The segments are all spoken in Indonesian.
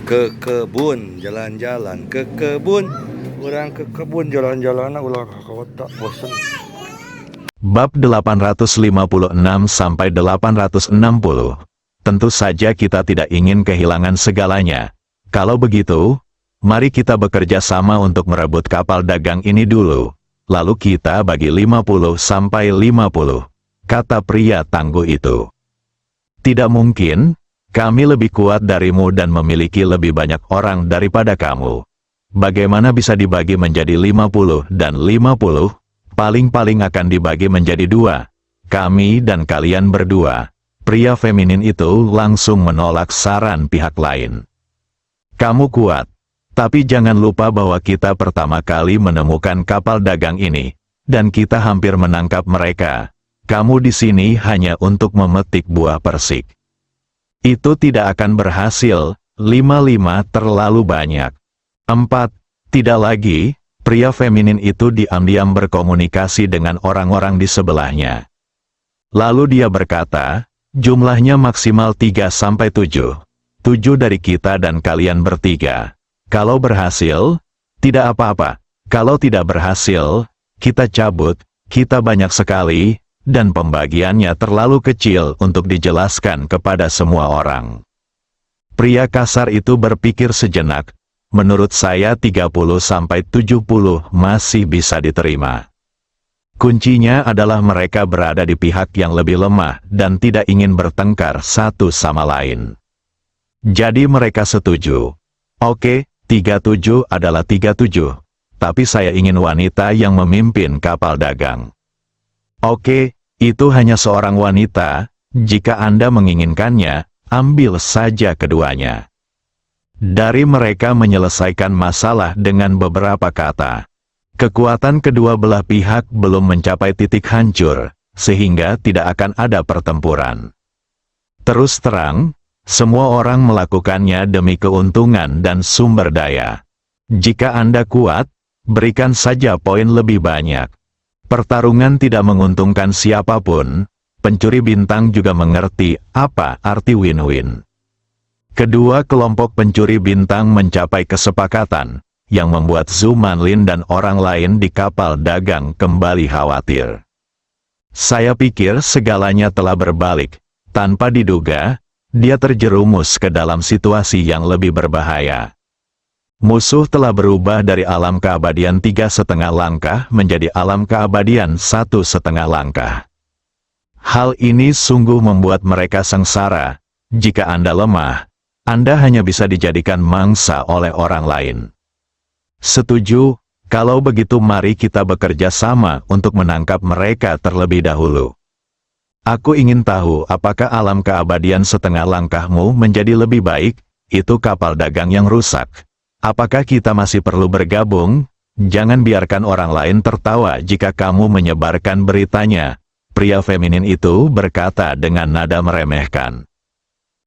Ke kebun, jalan-jalan ke kebun. Orang ke kebun jalan-jalan ulah ke kota bosen. Bab 856 sampai 860. Tentu saja kita tidak ingin kehilangan segalanya. Kalau begitu, mari kita bekerja sama untuk merebut kapal dagang ini dulu. Lalu kita bagi 50 sampai 50, kata pria tangguh itu. Tidak mungkin, kami lebih kuat darimu dan memiliki lebih banyak orang daripada kamu. Bagaimana bisa dibagi menjadi 50 dan 50? Paling-paling akan dibagi menjadi 2. Kami dan kalian berdua. Pria feminin itu langsung menolak saran pihak lain. Kamu kuat. Tapi jangan lupa bahwa kita pertama kali menemukan kapal dagang ini, dan kita hampir menangkap mereka. Kamu di sini hanya untuk memetik buah persik. Itu tidak akan berhasil. 5 terlalu banyak. 4. Tidak lagi. Pria feminin itu diam-diam berkomunikasi dengan orang-orang di sebelahnya. Lalu dia berkata, jumlahnya maksimal 3 sampai 7. 7 dari kita dan kalian bertiga. Kalau berhasil, tidak apa-apa. Kalau tidak berhasil, kita cabut, kita banyak sekali, dan pembagiannya terlalu kecil untuk dijelaskan kepada semua orang. Pria kasar itu berpikir sejenak, menurut saya 30 sampai 70 masih bisa diterima. Kuncinya adalah mereka berada di pihak yang lebih lemah dan tidak ingin bertengkar satu sama lain. Jadi mereka setuju. Oke, 37 adalah 37. Tapi saya ingin wanita yang memimpin kapal dagang. Oke, itu hanya seorang wanita. Jika Anda menginginkannya, ambil saja keduanya. Dari mereka menyelesaikan masalah dengan beberapa kata. Kekuatan kedua belah pihak belum mencapai titik hancur, sehingga tidak akan ada pertempuran. Terus terang, semua orang melakukannya demi keuntungan dan sumber daya. Jika Anda kuat, berikan saja poin lebih banyak. Pertarungan tidak menguntungkan siapapun. Pencuri bintang juga mengerti apa arti win-win. Kedua kelompok pencuri bintang mencapai kesepakatan, yang membuat Zhu Manlin dan orang lain di kapal dagang kembali khawatir. Saya pikir segalanya telah berbalik. Tanpa diduga, dia terjerumus ke dalam situasi yang lebih berbahaya. Musuh telah berubah dari alam keabadian 3,5 langkah menjadi alam keabadian 1,5 langkah. Hal ini sungguh membuat mereka sengsara. Jika Anda lemah, Anda hanya bisa dijadikan mangsa oleh orang lain. Setuju? Kalau begitu mari kita bekerja sama untuk menangkap mereka terlebih dahulu. Aku ingin tahu apakah alam keabadian 1/2 langkahmu menjadi lebih baik, itu kapal dagang yang rusak. Apakah kita masih perlu bergabung? Jangan biarkan orang lain tertawa jika kamu menyebarkan beritanya. Pria feminin itu berkata dengan nada meremehkan.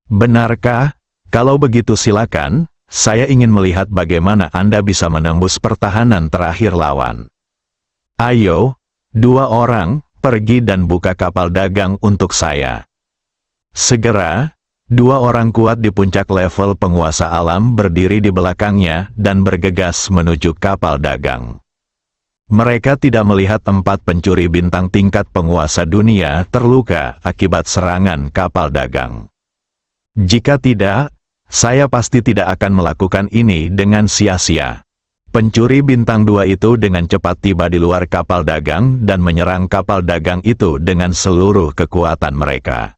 Benarkah? Kalau begitu silakan, saya ingin melihat bagaimana Anda bisa menembus pertahanan terakhir lawan. Ayo, 2 orang, pergi dan buka kapal dagang untuk saya. Segera, 2 orang kuat di puncak level penguasa alam berdiri di belakangnya dan bergegas menuju kapal dagang. Mereka tidak melihat 4 pencuri bintang tingkat penguasa dunia terluka akibat serangan kapal dagang. Jika tidak, saya pasti tidak akan melakukan ini dengan sia-sia. Pencuri bintang 2 itu dengan cepat tiba di luar kapal dagang dan menyerang kapal dagang itu dengan seluruh kekuatan mereka.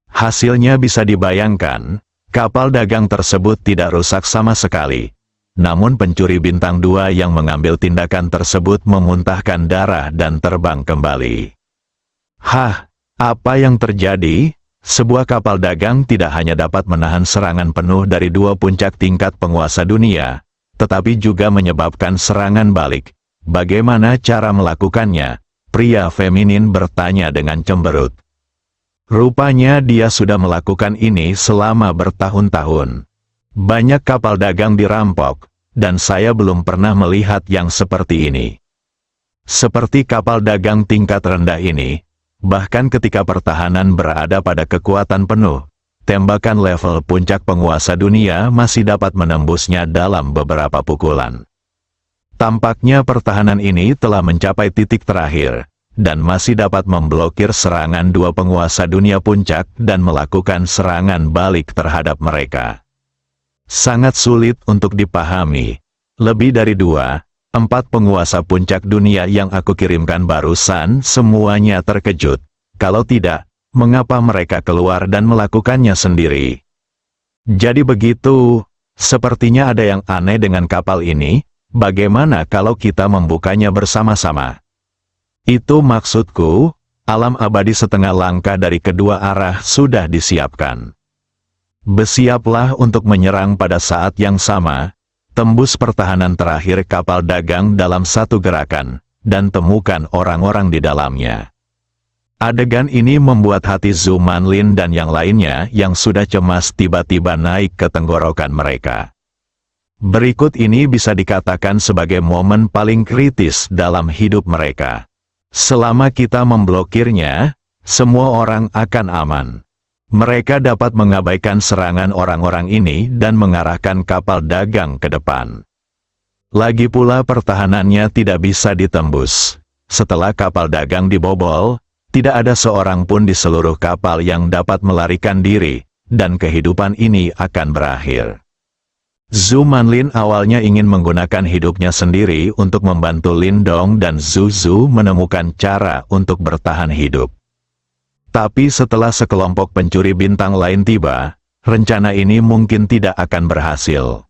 Hasilnya bisa dibayangkan, kapal dagang tersebut tidak rusak sama sekali. Namun pencuri bintang 2 yang mengambil tindakan tersebut memuntahkan darah dan terbang kembali. Hah, apa yang terjadi? Sebuah kapal dagang tidak hanya dapat menahan serangan penuh dari 2 puncak tingkat penguasa dunia, tetapi juga menyebabkan serangan balik. Bagaimana cara melakukannya? Pria feminin bertanya dengan cemberut. Rupanya dia sudah melakukan ini selama bertahun-tahun. Banyak kapal dagang dirampok, dan saya belum pernah melihat yang seperti ini. Seperti kapal dagang tingkat rendah ini, bahkan ketika pertahanan berada pada kekuatan penuh, tembakan level puncak penguasa dunia masih dapat menembusnya dalam beberapa pukulan. Tampaknya pertahanan ini telah mencapai titik terakhir, dan masih dapat memblokir serangan dua penguasa dunia puncak dan melakukan serangan balik terhadap mereka. Sangat sulit untuk dipahami. Lebih dari 2/4 penguasa puncak dunia yang aku kirimkan barusan semuanya terkejut. Kalau tidak, mengapa mereka keluar dan melakukannya sendiri? Jadi begitu, sepertinya ada yang aneh dengan kapal ini. Bagaimana kalau kita membukanya bersama-sama? Itu maksudku, alam abadi setengah langkah dari kedua arah sudah disiapkan. Bersiaplah untuk menyerang pada saat yang sama. Tembus pertahanan terakhir kapal dagang dalam satu gerakan, dan temukan orang-orang di dalamnya. Adegan ini membuat hati Zhu Manlin dan yang lainnya yang sudah cemas tiba-tiba naik ke tenggorokan mereka. Berikut ini bisa dikatakan sebagai momen paling kritis dalam hidup mereka. Selama kita memblokirnya, semua orang akan aman. Mereka dapat mengabaikan serangan orang-orang ini dan mengarahkan kapal dagang ke depan. Lagi pula pertahanannya tidak bisa ditembus. Setelah kapal dagang dibobol, tidak ada seorang pun di seluruh kapal yang dapat melarikan diri, dan kehidupan ini akan berakhir. Zhu Manlin awalnya ingin menggunakan hidupnya sendiri untuk membantu Lin Dong dan Zhu Zhu menemukan cara untuk bertahan hidup. Tapi setelah sekelompok pencuri bintang lain tiba, rencana ini mungkin tidak akan berhasil.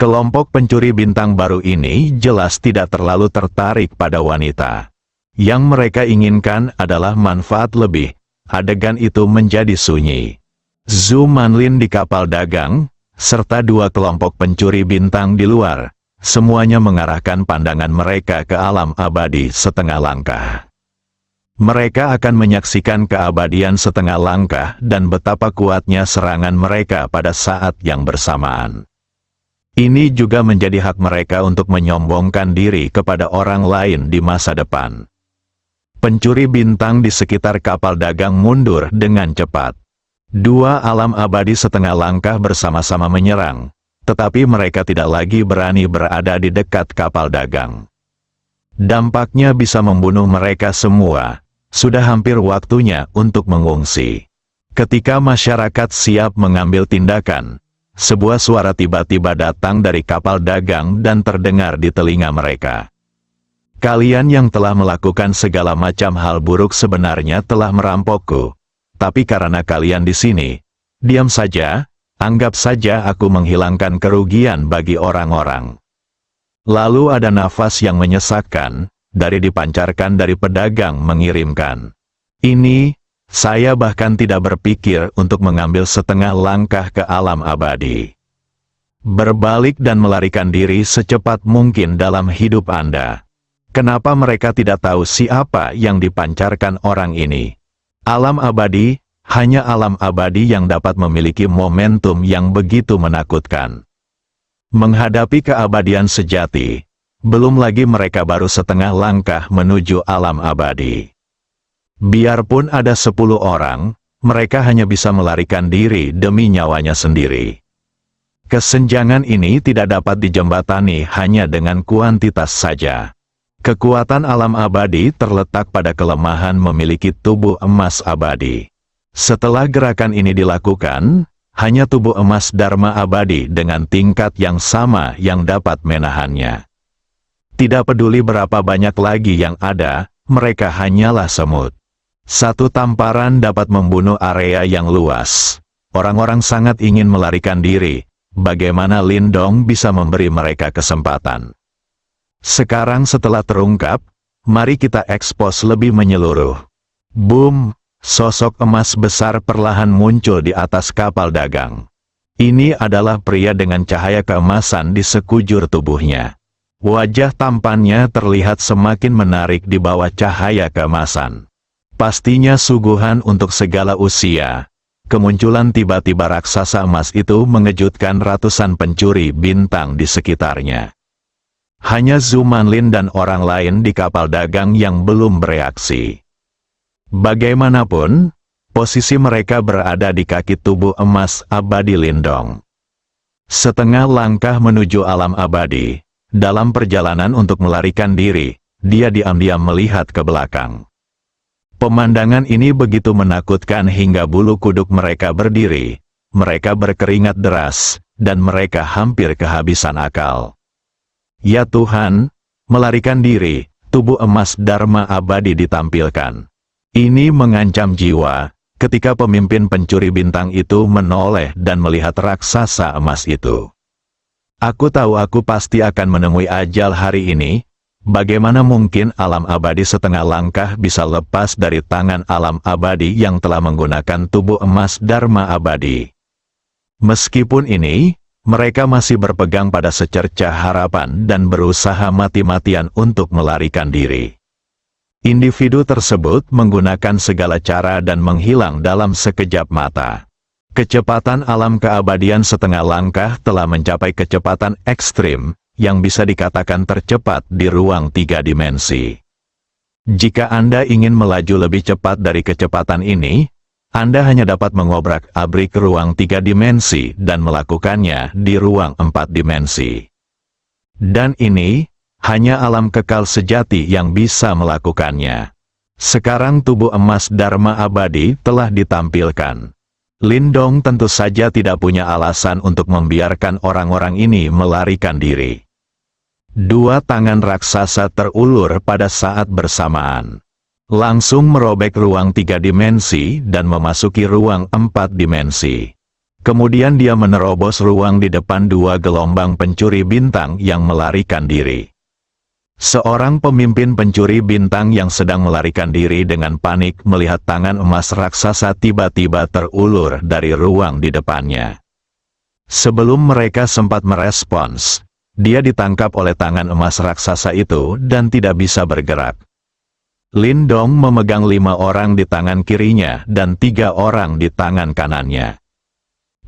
Kelompok pencuri bintang baru ini jelas tidak terlalu tertarik pada wanita. Yang mereka inginkan adalah manfaat lebih. Adegan itu menjadi sunyi. Zhu Manlin di kapal dagang, serta dua kelompok pencuri bintang di luar, semuanya mengarahkan pandangan mereka ke alam abadi setengah langkah. Mereka akan menyaksikan keabadian setengah langkah dan betapa kuatnya serangan mereka pada saat yang bersamaan. Ini juga menjadi hak mereka untuk menyombongkan diri kepada orang lain di masa depan. Pencuri bintang di sekitar kapal dagang mundur dengan cepat. Dua alam abadi setengah langkah bersama-sama menyerang, tetapi mereka tidak lagi berani berada di dekat kapal dagang. Dampaknya bisa membunuh mereka semua. Sudah hampir waktunya untuk mengungsi. Ketika masyarakat siap mengambil tindakan, sebuah suara tiba-tiba datang dari kapal dagang dan terdengar di telinga mereka. Kalian yang telah melakukan segala macam hal buruk sebenarnya telah merampokku. Tapi karena kalian di sini, diam saja, anggap saja aku menghilangkan kerugian bagi orang-orang. Lalu ada nafas yang menyesakkan, dari dipancarkan dari pedagang mengirimkan. Ini, saya bahkan tidak berpikir untuk mengambil setengah langkah ke alam abadi. Berbalik dan melarikan diri secepat mungkin dalam hidup Anda. Kenapa mereka tidak tahu siapa yang dipancarkan orang ini? Alam abadi, hanya alam abadi yang dapat memiliki momentum yang begitu menakutkan. Menghadapi keabadian sejati, belum lagi mereka baru setengah langkah menuju alam abadi. Biarpun ada 10 orang, mereka hanya bisa melarikan diri demi nyawanya sendiri. Kesenjangan ini tidak dapat dijembatani hanya dengan kuantitas saja. Kekuatan alam abadi terletak pada kelemahan memiliki tubuh emas abadi. Setelah gerakan ini dilakukan, hanya tubuh emas Dharma abadi dengan tingkat yang sama yang dapat menahannya. Tidak peduli berapa banyak lagi yang ada, mereka hanyalah semut. Satu tamparan dapat membunuh area yang luas. Orang-orang sangat ingin melarikan diri. Bagaimana Lin Dong bisa memberi mereka kesempatan? Sekarang setelah terungkap, mari kita ekspos lebih menyeluruh. Boom! Sosok emas besar perlahan muncul di atas kapal dagang. Ini adalah pria dengan cahaya keemasan di sekujur tubuhnya. Wajah tampannya terlihat semakin menarik di bawah cahaya keemasan. Pastinya suguhan untuk segala usia. Kemunculan tiba-tiba raksasa emas itu mengejutkan ratusan pencuri bintang di sekitarnya. Hanya Zhu Manlin dan orang lain di kapal dagang yang belum bereaksi. Bagaimanapun, Posisi mereka berada di kaki tubuh emas abadi Lindong. Setengah langkah menuju alam abadi. Dalam perjalanan untuk melarikan diri, dia diam-diam melihat ke belakang. Pemandangan ini begitu menakutkan hingga bulu kuduk mereka berdiri. Mereka berkeringat deras, dan mereka hampir kehabisan akal. Ya Tuhan, melarikan diri, tubuh emas Dharma abadi ditampilkan. Ini mengancam jiwa, ketika pemimpin pencuri bintang itu menoleh dan melihat raksasa emas itu. Aku tahu aku pasti akan menemui ajal hari ini. Bagaimana mungkin alam abadi setengah langkah bisa lepas dari tangan alam abadi yang telah menggunakan tubuh emas Dharma abadi? Meskipun ini, mereka masih berpegang pada secercah harapan dan berusaha mati-matian untuk melarikan diri. Individu tersebut menggunakan segala cara dan menghilang dalam sekejap mata. Kecepatan alam keabadian setengah langkah telah mencapai kecepatan ekstrim, yang bisa dikatakan tercepat di ruang 3 dimensi. Jika Anda ingin melaju lebih cepat dari kecepatan ini, Anda hanya dapat mengobrak-abrik ruang 3 dimensi dan melakukannya di ruang 4 dimensi. Dan ini, hanya alam kekal sejati yang bisa melakukannya. Sekarang tubuh emas Dharma abadi telah ditampilkan. Lindong tentu saja tidak punya alasan untuk membiarkan orang-orang ini melarikan diri. Dua tangan raksasa terulur pada saat bersamaan. Langsung merobek ruang 3 dimensi dan memasuki ruang 4 dimensi. Kemudian dia menerobos ruang di depan 2 gelombang pencuri bintang yang melarikan diri. Seorang pemimpin pencuri bintang yang sedang melarikan diri dengan panik melihat tangan emas raksasa tiba-tiba terulur dari ruang di depannya. Sebelum mereka sempat merespons, dia ditangkap oleh tangan emas raksasa itu dan tidak bisa bergerak. Lindong memegang 5 orang di tangan kirinya dan 3 orang di tangan kanannya.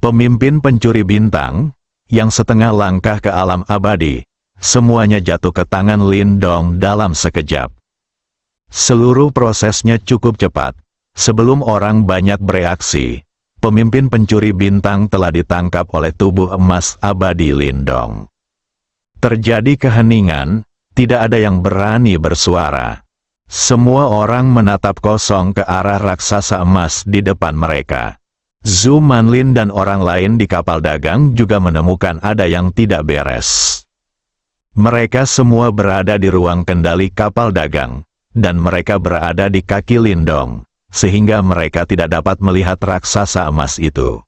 Pemimpin pencuri bintang, yang setengah langkah ke alam abadi, semuanya jatuh ke tangan Lindong dalam sekejap. Seluruh prosesnya cukup cepat. Sebelum orang banyak bereaksi, pemimpin pencuri bintang telah ditangkap oleh tubuh emas abadi Lindong. Terjadi keheningan, tidak ada yang berani bersuara. Semua orang menatap kosong ke arah raksasa emas di depan mereka. Zhu Manlin dan orang lain di kapal dagang juga menemukan ada yang tidak beres. Mereka semua berada di ruang kendali kapal dagang, dan mereka berada di kaki Lindong, sehingga mereka tidak dapat melihat raksasa emas itu.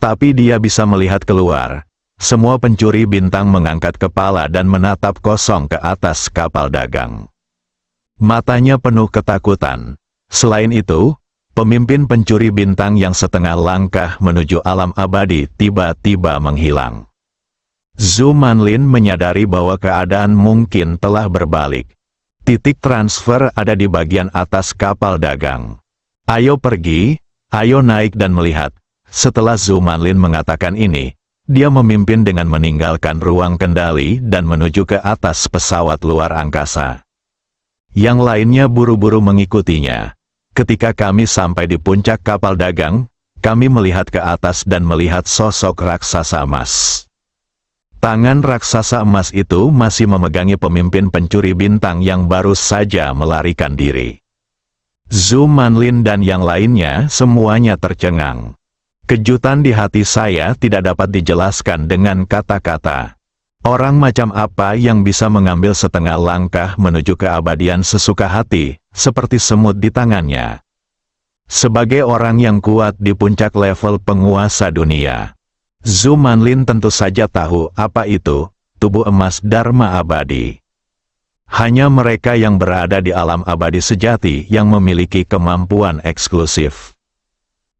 Tapi dia bisa melihat keluar. Semua pencuri bintang mengangkat kepala dan menatap kosong ke atas kapal dagang. Matanya penuh ketakutan. Selain itu, pemimpin pencuri bintang yang setengah langkah menuju alam abadi tiba-tiba menghilang. Zhu Manlin menyadari bahwa keadaan mungkin telah berbalik. Titik transfer ada di bagian atas kapal dagang. Ayo pergi, ayo naik dan melihat. Setelah Zhu Manlin mengatakan ini, dia memimpin dengan meninggalkan ruang kendali dan menuju ke atas pesawat luar angkasa. Yang lainnya buru-buru mengikutinya. Ketika kami sampai di puncak kapal dagang, kami melihat ke atas dan melihat sosok raksasa emas. Tangan raksasa emas itu masih memegangi pemimpin pencuri bintang yang baru saja melarikan diri. Zhu Manlin dan yang lainnya semuanya tercengang. Kejutan di hati saya tidak dapat dijelaskan dengan kata-kata. Orang macam apa yang bisa mengambil setengah langkah menuju keabadian sesuka hati, seperti semut di tangannya? Sebagai orang yang kuat di puncak level penguasa dunia, Zhu Manlin tentu saja tahu apa itu tubuh emas Dharma abadi. Hanya mereka yang berada di alam abadi sejati yang memiliki kemampuan eksklusif.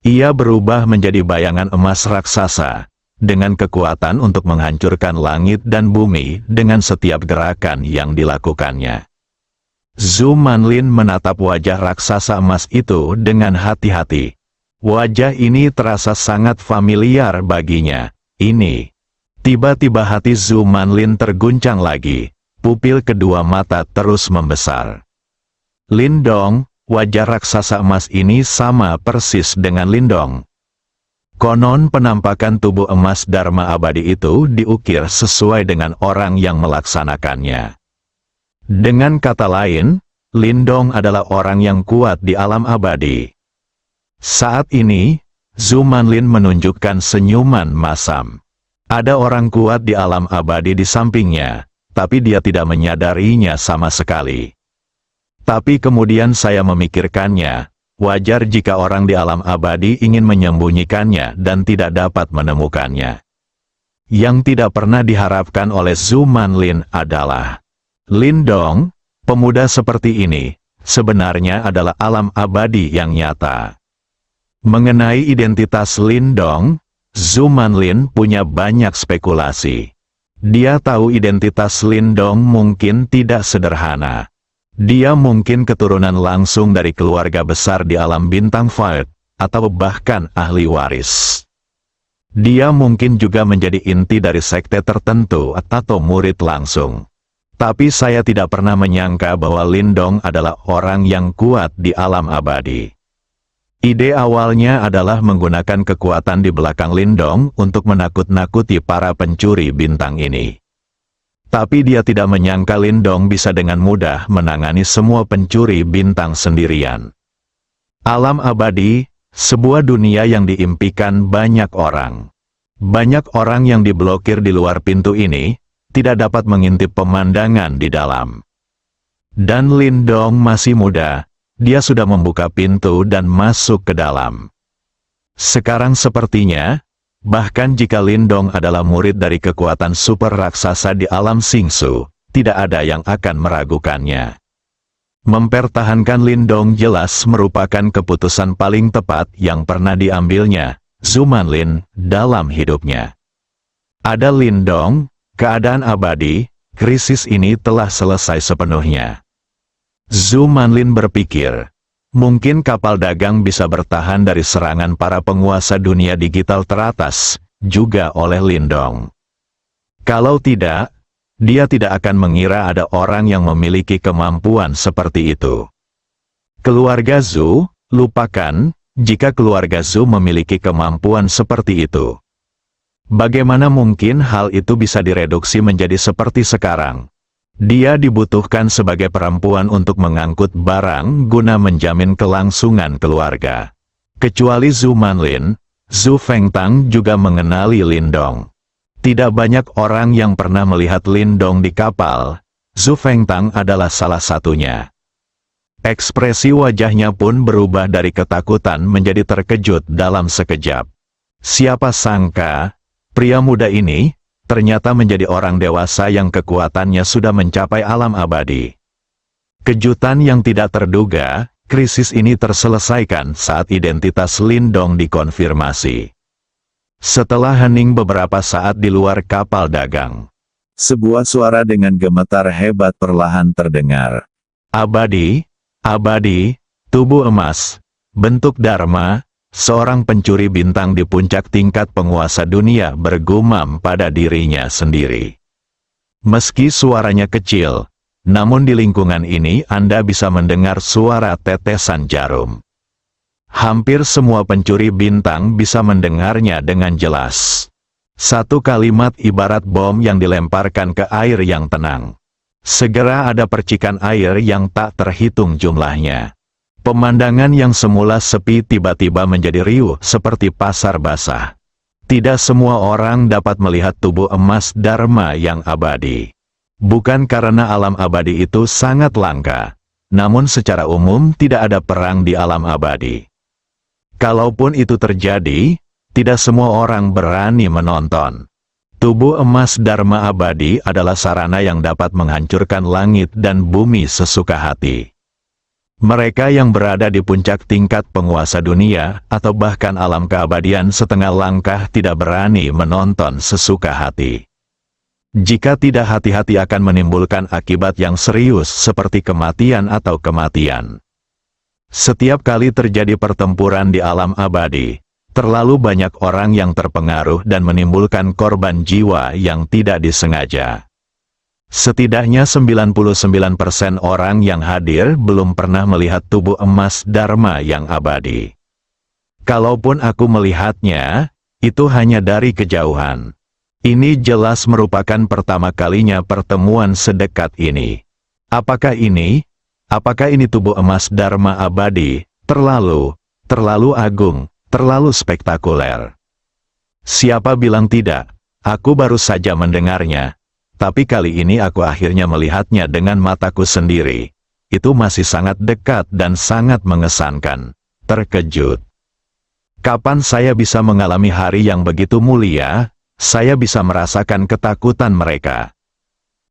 Ia berubah menjadi bayangan emas raksasa, dengan kekuatan untuk menghancurkan langit dan bumi dengan setiap gerakan yang dilakukannya. Zhu Manlin menatap wajah raksasa emas itu dengan hati-hati. Wajah ini terasa sangat familiar baginya. Ini. Tiba-tiba hati Zhu Manlin terguncang lagi. Pupil kedua mata terus membesar. Lindong, wajah raksasa emas ini sama persis dengan Lindong. Konon penampakan tubuh emas Dharma abadi itu diukir sesuai dengan orang yang melaksanakannya. Dengan kata lain, Lindong adalah orang yang kuat di alam abadi. Saat ini, Zhu Manlin menunjukkan senyuman masam. Ada orang kuat di alam abadi di sampingnya, tapi dia tidak menyadarinya sama sekali. Tapi kemudian saya memikirkannya, wajar jika orang di alam abadi ingin menyembunyikannya dan tidak dapat menemukannya. Yang tidak pernah diharapkan oleh Zhu Manlin adalah Lindong, pemuda seperti ini, sebenarnya adalah alam abadi yang nyata. Mengenai identitas Lindong, Zhu Manlin punya banyak spekulasi. Dia tahu identitas Lindong mungkin tidak sederhana. Dia mungkin keturunan langsung dari keluarga besar di alam bintang Fire, atau bahkan ahli waris. Dia mungkin juga menjadi inti dari sekte tertentu atau murid langsung. Tapi saya tidak pernah menyangka bahwa Lindong adalah orang yang kuat di alam abadi. Ide awalnya adalah menggunakan kekuatan di belakang Lindong untuk menakut-nakuti para pencuri bintang ini. Tapi dia tidak menyangka Lindong bisa dengan mudah menangani semua pencuri bintang sendirian. Alam abadi, sebuah dunia yang diimpikan banyak orang. Banyak orang yang diblokir di luar pintu ini, tidak dapat mengintip pemandangan di dalam. Dan Lindong masih muda. Dia sudah membuka pintu dan masuk ke dalam. Sekarang sepertinya, bahkan jika Lindong adalah murid dari kekuatan super raksasa di alam Xingsu, tidak ada yang akan meragukannya. Mempertahankan Lindong jelas merupakan keputusan paling tepat yang pernah diambilnya, Zhu Manlin, dalam hidupnya. Ada Lindong, keadaan abadi, krisis ini telah selesai sepenuhnya. Zhu Manlin berpikir, mungkin kapal dagang bisa bertahan dari serangan para penguasa dunia digital teratas, juga oleh Lindong. Kalau tidak, dia tidak akan mengira ada orang yang memiliki kemampuan seperti itu. Keluarga Zhu, lupakan, jika keluarga Zhu memiliki kemampuan seperti itu. Bagaimana mungkin hal itu bisa direduksi menjadi seperti sekarang? Dia dibutuhkan sebagai perempuan untuk mengangkut barang guna menjamin kelangsungan keluarga. Kecuali Zhu Manlin, Zhu Fengtang juga mengenali Lindong. Tidak banyak orang yang pernah melihat Lindong di kapal, Zhu Fengtang adalah salah satunya. Ekspresi wajahnya pun berubah dari ketakutan menjadi terkejut dalam sekejap. Siapa sangka, pria muda ini ternyata menjadi orang dewasa yang kekuatannya sudah mencapai alam abadi. Kejutan yang tidak terduga, krisis ini terselesaikan saat identitas Lindong dikonfirmasi. Setelah hening beberapa saat di luar kapal dagang, sebuah suara dengan gemetar hebat perlahan terdengar. Abadi, abadi, tubuh emas, bentuk Dharma. Seorang pencuri bintang di puncak tingkat penguasa dunia bergumam pada dirinya sendiri. Meski suaranya kecil, namun di lingkungan ini Anda bisa mendengar suara tetesan jarum. Hampir semua pencuri bintang bisa mendengarnya dengan jelas. Satu kalimat ibarat bom yang dilemparkan ke air yang tenang. Segera ada percikan air yang tak terhitung jumlahnya. Pemandangan yang semula sepi tiba-tiba menjadi riuh seperti pasar basah. Tidak semua orang dapat melihat tubuh emas Dharma yang abadi. Bukan karena alam abadi itu sangat langka, namun secara umum tidak ada perang di alam abadi. Kalaupun itu terjadi, tidak semua orang berani menonton. Tubuh emas Dharma abadi adalah sarana yang dapat menghancurkan langit dan bumi sesuka hati. Mereka yang berada di puncak tingkat penguasa dunia, atau bahkan alam keabadian setengah langkah tidak berani menonton sesuka hati. Jika tidak hati-hati akan menimbulkan akibat yang serius seperti kematian atau kematian. Setiap kali terjadi pertempuran di alam abadi, terlalu banyak orang yang terpengaruh dan menimbulkan korban jiwa yang tidak disengaja. Setidaknya 99% orang yang hadir belum pernah melihat tubuh emas Dharma yang abadi. Kalaupun aku melihatnya, itu hanya dari kejauhan. Ini jelas merupakan pertama kalinya pertemuan sedekat ini. Apakah ini tubuh emas Dharma abadi, terlalu agung, terlalu spektakuler? Siapa bilang tidak? Aku baru saja mendengarnya. Tapi kali ini aku akhirnya melihatnya dengan mataku sendiri. Itu masih sangat dekat dan sangat mengesankan. Terkejut. Kapan saya bisa mengalami hari yang begitu mulia? Saya bisa merasakan ketakutan mereka.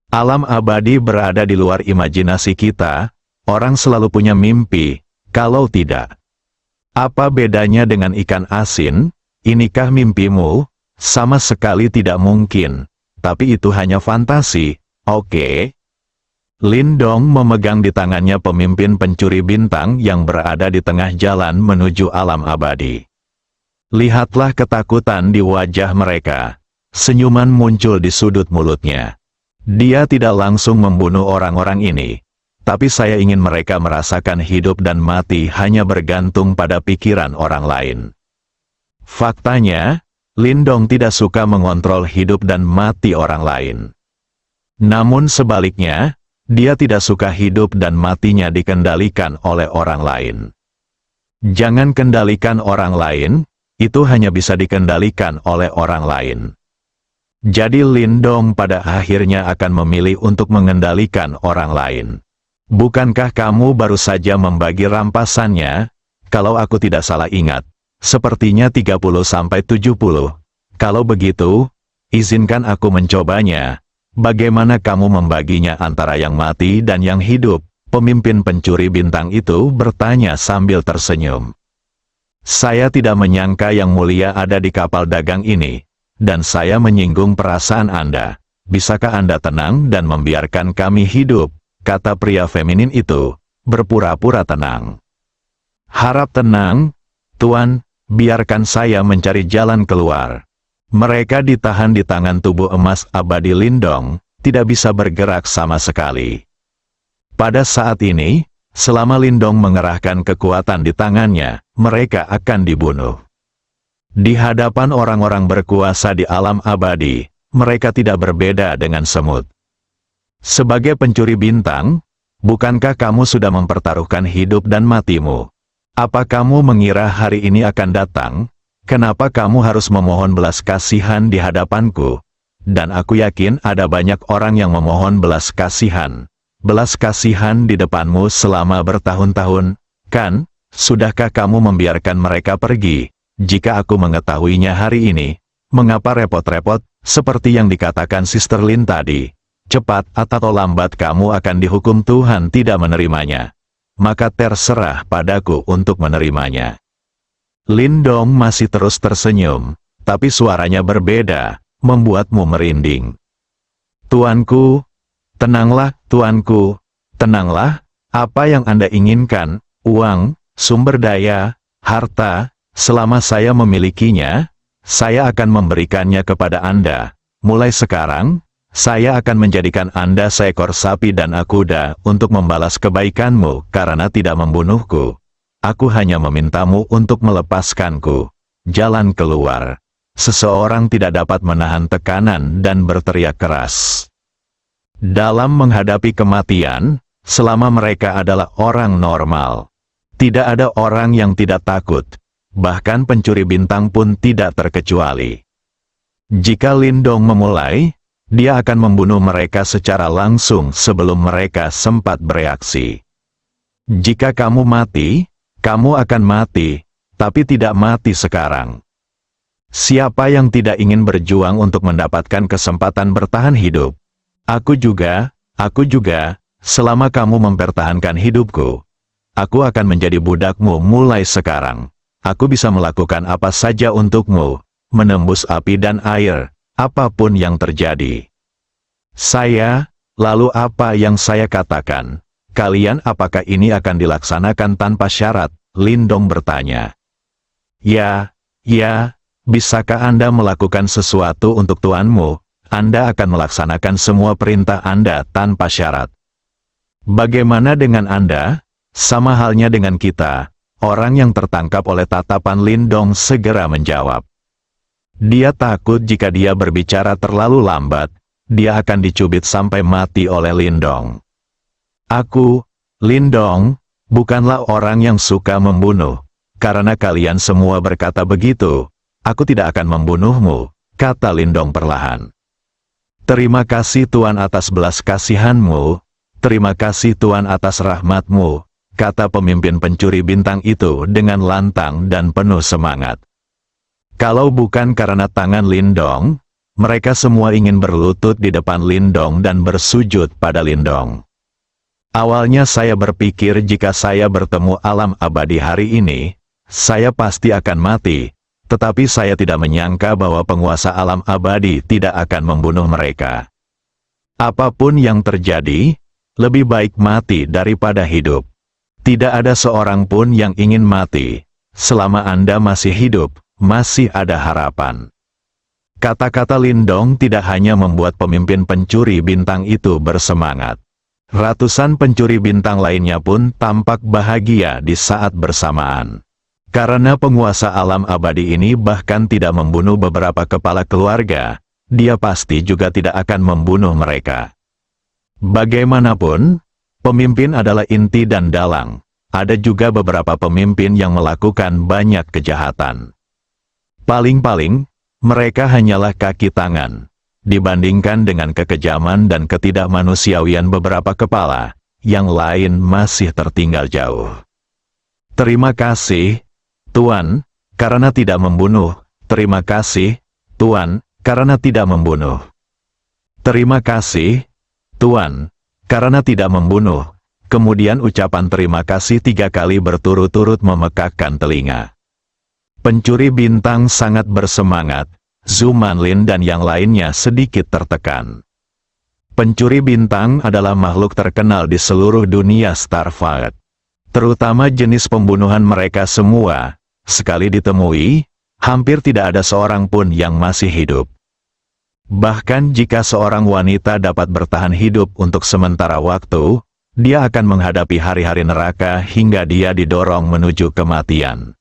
Alam abadi berada di luar imajinasi kita. Orang selalu punya mimpi, kalau tidak. Apa bedanya dengan ikan asin? Inikah mimpimu? Sama sekali tidak mungkin. Tapi itu hanya fantasi, oke? Lindong memegang di tangannya pemimpin pencuri bintang yang berada di tengah jalan menuju alam abadi. Lihatlah ketakutan di wajah mereka. Senyuman muncul di sudut mulutnya. Dia tidak langsung membunuh orang-orang ini. Tapi saya ingin mereka merasakan hidup dan mati hanya bergantung pada pikiran orang lain. Faktanya, Lindong tidak suka mengontrol hidup dan mati orang lain. Namun sebaliknya, dia tidak suka hidup dan matinya dikendalikan oleh orang lain. Jangan kendalikan orang lain, itu hanya bisa dikendalikan oleh orang lain. Jadi Lindong pada akhirnya akan memilih untuk mengendalikan orang lain. Bukankah kamu baru saja membagi rampasannya? Kalau aku tidak salah ingat. Sepertinya 30-70. Kalau begitu, izinkan aku mencobanya. Bagaimana kamu membaginya antara yang mati dan yang hidup? Pemimpin pencuri bintang itu bertanya sambil tersenyum. Saya tidak menyangka yang mulia ada di kapal dagang ini. Dan saya menyinggung perasaan Anda. Bisakah Anda tenang dan membiarkan kami hidup? Kata pria feminin itu, berpura-pura tenang. Harap tenang, Tuan. Biarkan saya mencari jalan keluar. Mereka ditahan di tangan tubuh emas abadi Lindong, tidak bisa bergerak sama sekali. Pada saat ini, selama Lindong mengerahkan kekuatan di tangannya, mereka akan dibunuh. Di hadapan orang-orang berkuasa di alam abadi, mereka tidak berbeda dengan semut. Sebagai pencuri bintang, bukankah kamu sudah mempertaruhkan hidup dan matimu? Apa kamu mengira hari ini akan datang? Kenapa kamu harus memohon belas kasihan di hadapanku? Dan aku yakin ada banyak orang yang memohon belas kasihan. Belas kasihan di depanmu selama bertahun-tahun, kan? Sudahkah kamu membiarkan mereka pergi? Jika aku mengetahuinya hari ini, mengapa repot-repot, seperti yang dikatakan Sister Lin tadi? Cepat atau lambat kamu akan dihukum Tuhan tidak menerimanya. Maka terserah padaku untuk menerimanya. Lindong masih terus tersenyum, tapi suaranya berbeda, membuatmu merinding. Tuanku, tenanglah, Tuanku, tenanglah, apa yang Anda inginkan, uang, sumber daya, harta, selama saya memilikinya, saya akan memberikannya kepada Anda. Mulai sekarang, saya akan menjadikan Anda seekor sapi dan kuda untuk membalas kebaikanmu karena tidak membunuhku. Aku hanya memintamu untuk melepaskanku. Jalan keluar. Seseorang tidak dapat menahan tekanan dan berteriak keras. Dalam menghadapi kematian, selama mereka adalah orang normal, tidak ada orang yang tidak takut. Bahkan pencuri bintang pun tidak terkecuali. Jika Lindong memulai, dia akan membunuh mereka secara langsung sebelum mereka sempat bereaksi. Jika kamu mati, kamu akan mati, tapi tidak mati sekarang. Siapa yang tidak ingin berjuang untuk mendapatkan kesempatan bertahan hidup? Aku juga, selama kamu mempertahankan hidupku, aku akan menjadi budakmu mulai sekarang. Aku bisa melakukan apa saja untukmu, menembus api dan air, apapun yang terjadi. Lalu apa yang saya katakan? Kalian apakah ini akan dilaksanakan tanpa syarat? Lindong bertanya. Ya, bisakah Anda melakukan sesuatu untuk tuanmu? Anda akan melaksanakan semua perintah Anda tanpa syarat. Bagaimana dengan Anda? Sama halnya dengan kita. Orang yang tertangkap oleh tatapan Lindong segera menjawab. Dia takut jika dia berbicara terlalu lambat, dia akan dicubit sampai mati oleh Lindong. Aku, Lindong, bukanlah orang yang suka membunuh. Karena kalian semua berkata begitu, aku tidak akan membunuhmu, kata Lindong perlahan. Terima kasih Tuan atas belas kasihanmu, terima kasih Tuan atas rahmatmu, kata pemimpin pencuri bintang itu dengan lantang dan penuh semangat. Kalau bukan karena tangan Lindong, mereka semua ingin berlutut di depan Lindong dan bersujud pada Lindong. Awalnya saya berpikir jika saya bertemu alam abadi hari ini, saya pasti akan mati, tetapi saya tidak menyangka bahwa penguasa alam abadi tidak akan membunuh mereka. Apapun yang terjadi, lebih baik mati daripada hidup. Tidak ada seorang pun yang ingin mati. Selama Anda masih hidup, masih ada harapan. Kata-kata Lindong tidak hanya membuat pemimpin pencuri bintang itu bersemangat. Ratusan pencuri bintang lainnya pun tampak bahagia di saat bersamaan. Karena penguasa alam abadi ini bahkan tidak membunuh beberapa kepala keluarga, dia pasti juga tidak akan membunuh mereka. Bagaimanapun, pemimpin adalah inti dan dalang. Ada juga beberapa pemimpin yang melakukan banyak kejahatan. Paling-paling, mereka hanyalah kaki tangan. Dibandingkan dengan kekejaman dan ketidakmanusiawian beberapa kepala, yang lain masih tertinggal jauh. Terima kasih, Tuan, karena tidak membunuh. Terima kasih, Tuan, karena tidak membunuh. Terima kasih, Tuan, karena tidak membunuh. Kemudian ucapan terima kasih 3 kali berturut-turut memekakkan telinga. Pencuri bintang sangat bersemangat, Zhu Manlin dan yang lainnya sedikit tertekan. Pencuri bintang adalah makhluk terkenal di seluruh dunia Starfight. Terutama jenis pembunuhan mereka semua. Sekali ditemui, hampir tidak ada seorang pun yang masih hidup. Bahkan jika seorang wanita dapat bertahan hidup untuk sementara waktu, dia akan menghadapi hari-hari neraka hingga dia didorong menuju kematian.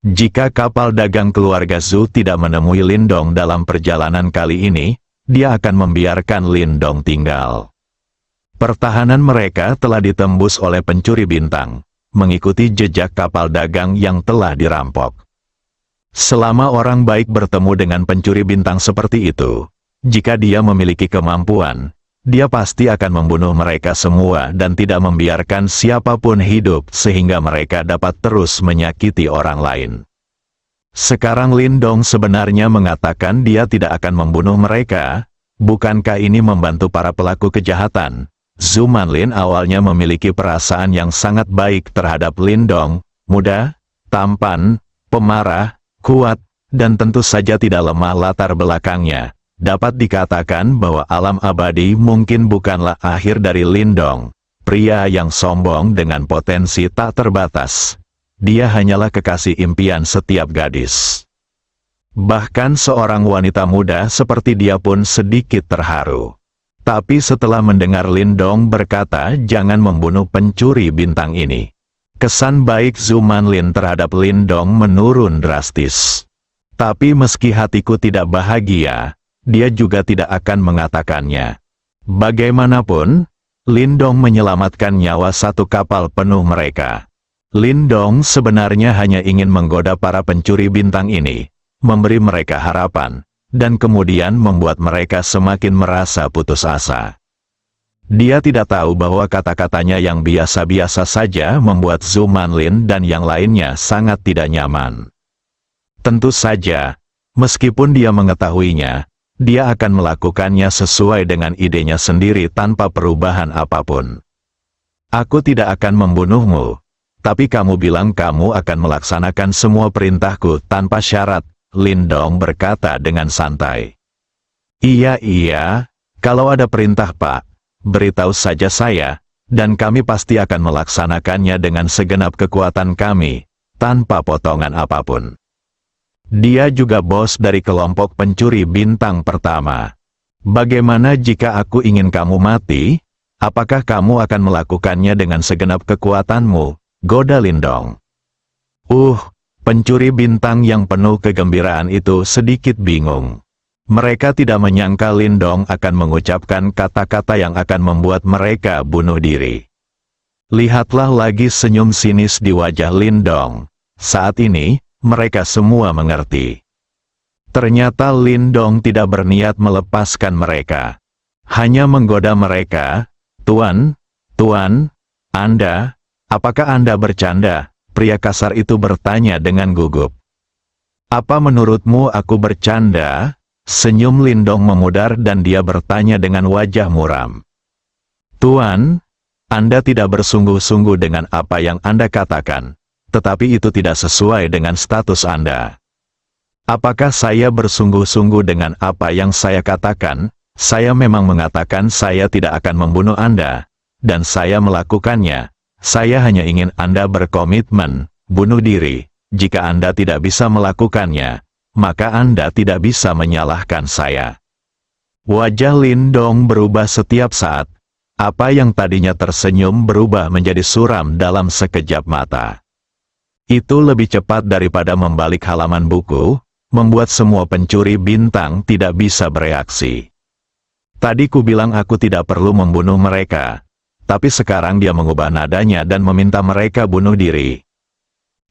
Jika kapal dagang keluarga Zhu tidak menemui Lindong dalam perjalanan kali ini, dia akan membiarkan Lindong tinggal. Pertahanan mereka telah ditembus oleh pencuri bintang, mengikuti jejak kapal dagang yang telah dirampok. Selama orang baik bertemu dengan pencuri bintang seperti itu, jika dia memiliki kemampuan, dia pasti akan membunuh mereka semua dan tidak membiarkan siapapun hidup sehingga mereka dapat terus menyakiti orang lain. Sekarang Lindong sebenarnya mengatakan dia tidak akan membunuh mereka. Bukankah ini membantu para pelaku kejahatan? Zhu Manlin awalnya memiliki perasaan yang sangat baik terhadap Lindong, muda, tampan, pemarah, kuat, dan tentu saja tidak lemah latar belakangnya. Dapat dikatakan bahwa alam abadi mungkin bukanlah akhir dari Lindong, pria yang sombong dengan potensi tak terbatas. Dia hanyalah kekasih impian setiap gadis. Bahkan seorang wanita muda seperti dia pun sedikit terharu. Tapi setelah mendengar Lindong berkata jangan membunuh pencuri bintang ini, kesan baik Zhu Manlin terhadap Lindong menurun drastis. Tapi meski hatiku tidak bahagia, dia juga tidak akan mengatakannya. Bagaimanapun, Lindong menyelamatkan nyawa satu kapal penuh mereka. Lindong sebenarnya hanya ingin menggoda para pencuri bintang ini, memberi mereka harapan, dan kemudian membuat mereka semakin merasa putus asa. Dia tidak tahu bahwa kata-katanya yang biasa-biasa saja membuat Zhu Manlin dan yang lainnya sangat tidak nyaman. Tentu saja, meskipun dia mengetahuinya, dia akan melakukannya sesuai dengan idenya sendiri tanpa perubahan apapun. Aku tidak akan membunuhmu, tapi kamu bilang kamu akan melaksanakan semua perintahku tanpa syarat, Lindong berkata dengan santai. Iya, kalau ada perintah Pak, beritahu saja saya, dan kami pasti akan melaksanakannya dengan segenap kekuatan kami, tanpa potongan apapun. Dia juga bos dari kelompok pencuri bintang pertama. Bagaimana jika aku ingin kamu mati? Apakah kamu akan melakukannya dengan segenap kekuatanmu? Goda Lindong. Pencuri bintang yang penuh kegembiraan itu sedikit bingung. Mereka tidak menyangka Lindong akan mengucapkan kata-kata yang akan membuat mereka bunuh diri. Lihatlah lagi senyum sinis di wajah Lindong. Saat ini, mereka semua mengerti. Ternyata Lindong tidak berniat melepaskan mereka. Hanya menggoda mereka. Tuan, apakah Anda bercanda? Pria kasar itu bertanya dengan gugup. Apa menurutmu aku bercanda? Senyum Lindong memudar dan dia bertanya dengan wajah muram. Tuan, Anda tidak bersungguh-sungguh dengan apa yang Anda katakan, tetapi itu tidak sesuai dengan status Anda. Apakah saya bersungguh-sungguh dengan apa yang saya katakan? Saya memang mengatakan saya tidak akan membunuh Anda, dan saya melakukannya. Saya hanya ingin Anda berkomitmen, bunuh diri. Jika Anda tidak bisa melakukannya, maka Anda tidak bisa menyalahkan saya. Wajah Lindong berubah setiap saat. Apa yang tadinya tersenyum berubah menjadi suram dalam sekejap mata. Itu lebih cepat daripada membalik halaman buku, membuat semua pencuri bintang tidak bisa bereaksi. Tadi ku bilang aku tidak perlu membunuh mereka, tapi sekarang dia mengubah nadanya dan meminta mereka bunuh diri.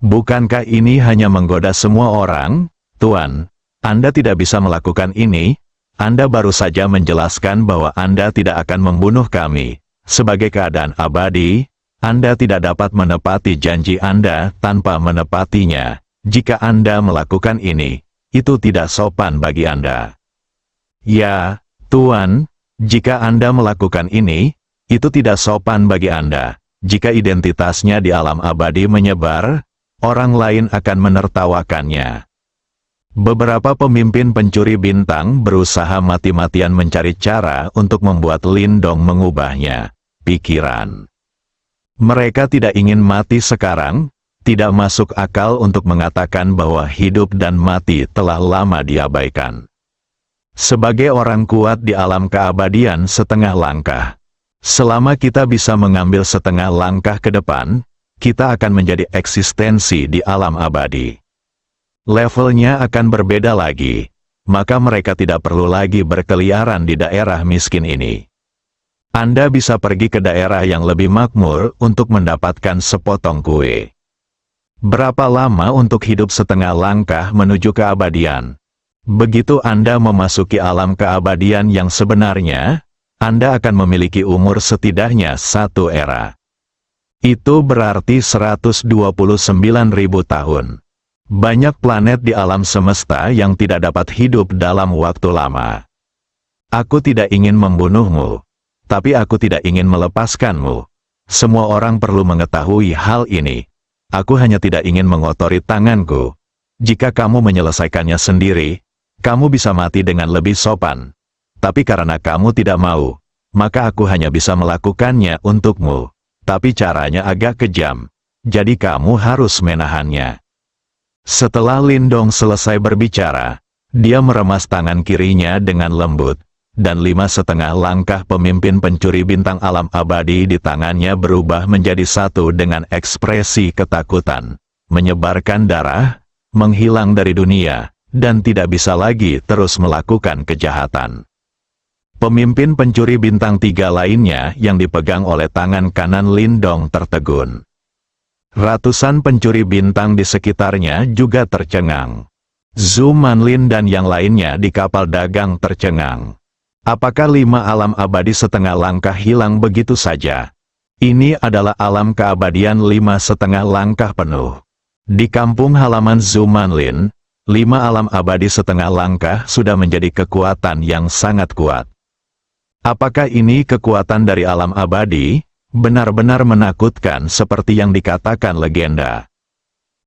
Bukankah ini hanya menggoda semua orang? Tuan, Anda tidak bisa melakukan ini. Anda baru saja menjelaskan bahwa Anda tidak akan membunuh kami. Sebagai keadaan abadi, Anda tidak dapat menepati janji Anda tanpa menepatinya. Jika Anda melakukan ini, itu tidak sopan bagi Anda. Ya, Tuan, jika Anda melakukan ini, itu tidak sopan bagi Anda. Jika identitasnya di alam abadi menyebar, orang lain akan menertawakannya. Beberapa pemimpin pencuri bintang berusaha mati-matian mencari cara untuk membuat Lindong mengubahnya pikiran. Mereka tidak ingin mati sekarang, tidak masuk akal untuk mengatakan bahwa hidup dan mati telah lama diabaikan. Sebagai orang kuat di alam keabadian setengah langkah, selama kita bisa mengambil setengah langkah ke depan, kita akan menjadi eksistensi di alam abadi. Levelnya akan berbeda lagi, maka mereka tidak perlu lagi berkeliaran di daerah miskin ini. Anda bisa pergi ke daerah yang lebih makmur untuk mendapatkan sepotong kue. Berapa lama untuk hidup setengah langkah menuju keabadian? Begitu Anda memasuki alam keabadian yang sebenarnya, Anda akan memiliki umur setidaknya satu era. Itu berarti 129.000 tahun. Banyak planet di alam semesta yang tidak dapat hidup dalam waktu lama. Aku tidak ingin membunuhmu, tapi aku tidak ingin melepaskanmu. Semua orang perlu mengetahui hal ini. Aku hanya tidak ingin mengotori tanganku. Jika kamu menyelesaikannya sendiri, kamu bisa mati dengan lebih sopan. Tapi karena kamu tidak mau, maka aku hanya bisa melakukannya untukmu. Tapi caranya agak kejam, jadi kamu harus menahannya. Setelah Lindong selesai berbicara, dia meremas tangan kirinya dengan lembut, dan 5,5 langkah pemimpin pencuri bintang alam abadi di tangannya berubah menjadi satu dengan ekspresi ketakutan, menyebarkan darah, menghilang dari dunia, dan tidak bisa lagi terus melakukan kejahatan. Pemimpin pencuri bintang 3 lainnya yang dipegang oleh tangan kanan Lindong tertegun. Ratusan pencuri bintang di sekitarnya juga tercengang. Zhu Manlin dan yang lainnya di kapal dagang tercengang. Apakah 5 alam abadi setengah langkah hilang begitu saja? Ini adalah alam keabadian 5,5 langkah penuh. Di kampung halaman Zhu Manlin, 5 alam abadi setengah langkah sudah menjadi kekuatan yang sangat kuat. Apakah ini kekuatan dari alam abadi? Benar-benar menakutkan seperti yang dikatakan legenda.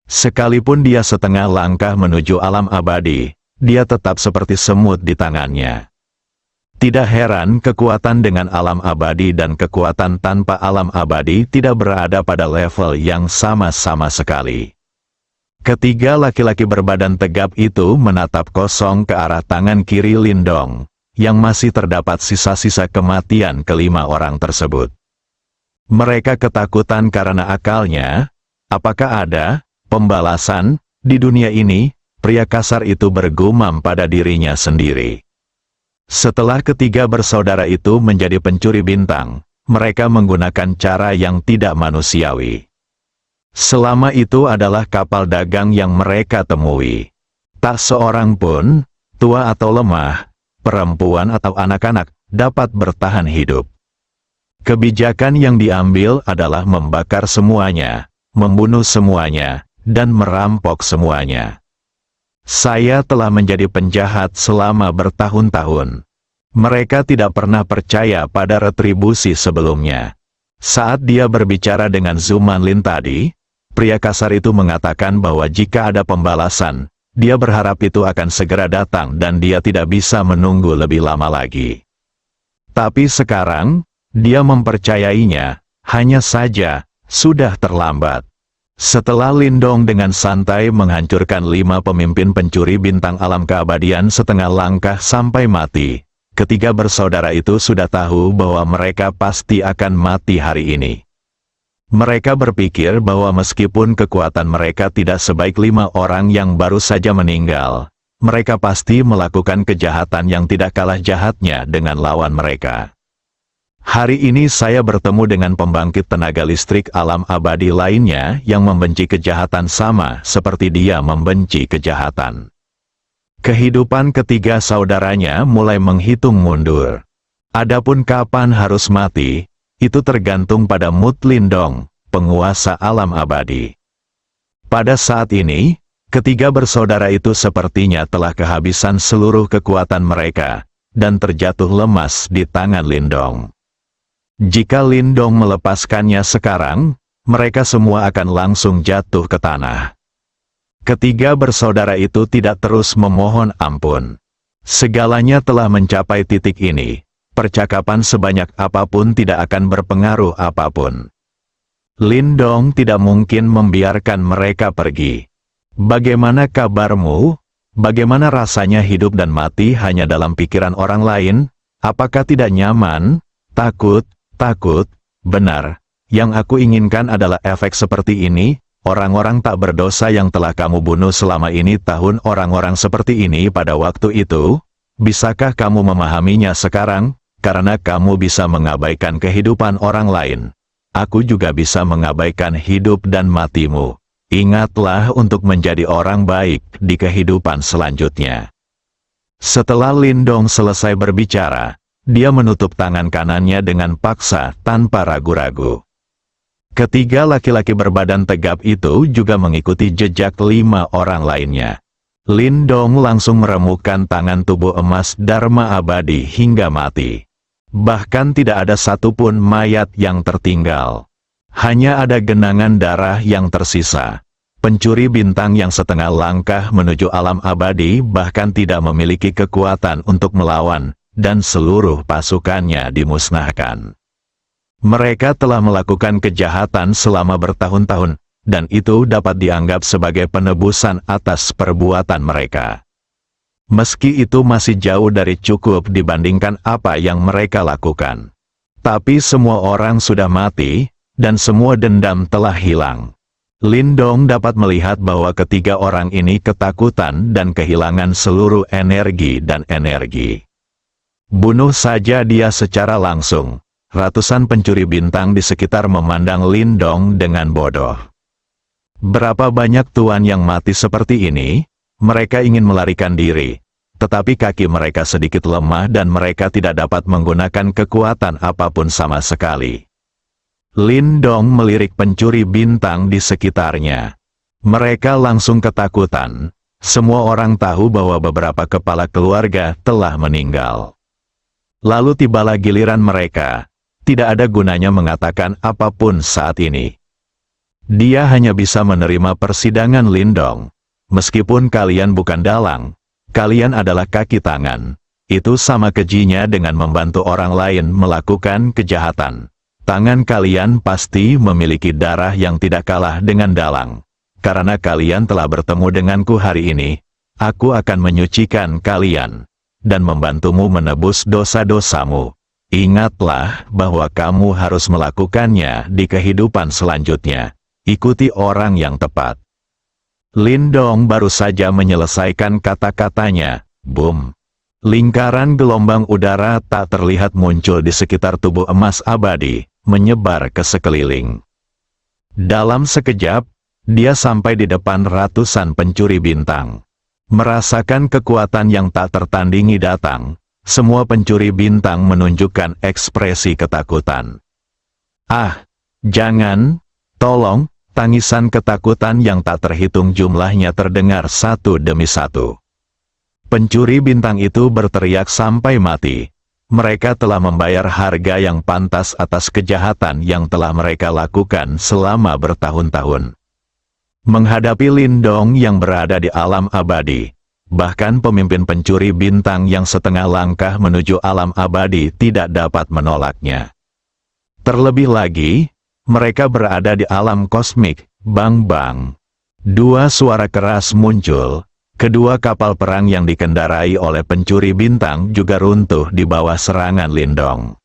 Sekalipun dia setengah langkah menuju alam abadi, dia tetap seperti semut di tangannya. Tidak heran kekuatan dengan alam abadi dan kekuatan tanpa alam abadi tidak berada pada level yang sama-sama sekali. Ketiga laki-laki berbadan tegap itu menatap kosong ke arah tangan kiri Lindong. yang masih terdapat sisa-sisa kematian kelima orang tersebut. Mereka ketakutan karena akalnya, apakah ada pembalasan di dunia ini? Pria kasar itu bergumam pada dirinya sendiri. Setelah ketiga bersaudara itu menjadi pencuri bintang, mereka menggunakan cara yang tidak manusiawi. Selama itu adalah kapal dagang yang mereka temui. Tak seorang pun, tua atau lemah, perempuan atau anak-anak, dapat bertahan hidup. Kebijakan yang diambil adalah membakar semuanya, membunuh semuanya, dan merampok semuanya. Saya telah menjadi penjahat selama bertahun-tahun. Mereka tidak pernah percaya pada retribusi sebelumnya. Saat dia berbicara dengan Zumanlin tadi, pria kasar itu mengatakan bahwa jika ada pembalasan, dia berharap itu akan segera datang dan dia tidak bisa menunggu lebih lama lagi. Tapi sekarang, dia mempercayainya, hanya saja, sudah terlambat. Setelah Lindong dengan santai menghancurkan 5 pemimpin pencuri bintang alam keabadian setengah langkah sampai mati, ketiga bersaudara itu sudah tahu bahwa mereka pasti akan mati hari ini. Mereka berpikir bahwa meskipun kekuatan mereka tidak sebaik 5 orang yang baru saja meninggal, mereka pasti melakukan kejahatan yang tidak kalah jahatnya dengan lawan mereka. Hari ini saya bertemu dengan pembangkit tenaga listrik alam abadi lainnya yang membenci kejahatan sama seperti dia membenci kejahatan. Kehidupan ketiga saudaranya mulai menghitung mundur. Adapun kapan harus mati, itu tergantung pada mood Lindong, penguasa alam abadi. Pada saat ini, ketiga bersaudara itu sepertinya telah kehabisan seluruh kekuatan mereka, dan terjatuh lemas di tangan Lindong. Jika Lindong melepaskannya sekarang, mereka semua akan langsung jatuh ke tanah. Ketiga bersaudara itu tidak terus memohon ampun. Segalanya telah mencapai titik ini. Percakapan sebanyak apapun tidak akan berpengaruh apapun. Lindong tidak mungkin membiarkan mereka pergi. Bagaimana kabarmu? Bagaimana rasanya hidup dan mati hanya dalam pikiran orang lain? Apakah tidak nyaman? Takut? Takut, benar. Yang aku inginkan adalah efek seperti ini, orang-orang tak berdosa yang telah kamu bunuh selama ini tahun orang-orang seperti ini pada waktu itu. Bisakah kamu memahaminya sekarang? Karena kamu bisa mengabaikan kehidupan orang lain. Aku juga bisa mengabaikan hidup dan matimu. Ingatlah untuk menjadi orang baik di kehidupan selanjutnya. Setelah Lindong selesai berbicara, dia menutup tangan kanannya dengan paksa tanpa ragu-ragu. Ketiga laki-laki berbadan tegap itu juga mengikuti jejak 5 orang lainnya. Lindong langsung meremukkan tangan tubuh emas Dharma abadi hingga mati. Bahkan tidak ada satupun mayat yang tertinggal. Hanya ada genangan darah yang tersisa. Pencuri bintang yang setengah langkah menuju alam abadi bahkan tidak memiliki kekuatan untuk melawan, dan seluruh pasukannya dimusnahkan. Mereka telah melakukan kejahatan selama bertahun-tahun, dan itu dapat dianggap sebagai penebusan atas perbuatan mereka. Meski itu masih jauh dari cukup dibandingkan apa yang mereka lakukan. Tapi semua orang sudah mati, dan semua dendam telah hilang. Lindong dapat melihat bahwa ketiga orang ini ketakutan dan kehilangan seluruh energi dan energi. Bunuh saja dia secara langsung. Ratusan pencuri bintang di sekitar memandang Lindong dengan bodoh. Berapa banyak tuan yang mati seperti ini? Mereka ingin melarikan diri. Tetapi kaki mereka sedikit lemah dan mereka tidak dapat menggunakan kekuatan apapun sama sekali. Lindong melirik pencuri bintang di sekitarnya. Mereka langsung ketakutan. Semua orang tahu bahwa beberapa kepala keluarga telah meninggal. Lalu tibalah giliran mereka. Tidak ada gunanya mengatakan apapun saat ini. Dia hanya bisa menerima persidangan Lindong. Meskipun kalian bukan dalang, kalian adalah kaki tangan. Itu sama kejinya dengan membantu orang lain melakukan kejahatan. Tangan kalian pasti memiliki darah yang tidak kalah dengan dalang. Karena kalian telah bertemu denganku hari ini, aku akan menyucikan kalian. dan membantumu menebus dosa-dosamu. Ingatlah bahwa kamu harus melakukannya di kehidupan selanjutnya. Ikuti orang yang tepat. Lindong baru saja menyelesaikan kata-katanya. Boom. Lingkaran gelombang udara tak terlihat muncul di sekitar tubuh emas abadi, menyebar ke sekeliling. Dalam sekejap, dia sampai di depan ratusan pencuri bintang. Merasakan kekuatan yang tak tertandingi datang, semua pencuri bintang menunjukkan ekspresi ketakutan. Ah, jangan, tolong, tangisan ketakutan yang tak terhitung jumlahnya terdengar satu demi satu. Pencuri bintang itu berteriak sampai mati. Mereka telah membayar harga yang pantas atas kejahatan yang telah mereka lakukan selama bertahun-tahun. Menghadapi Lindong yang berada di alam abadi, bahkan pemimpin pencuri bintang yang setengah langkah menuju alam abadi tidak dapat menolaknya. Terlebih lagi, mereka berada di alam kosmik. Bang-bang. Dua suara keras muncul. Kedua kapal perang yang dikendarai oleh pencuri bintang juga runtuh di bawah serangan Lindong.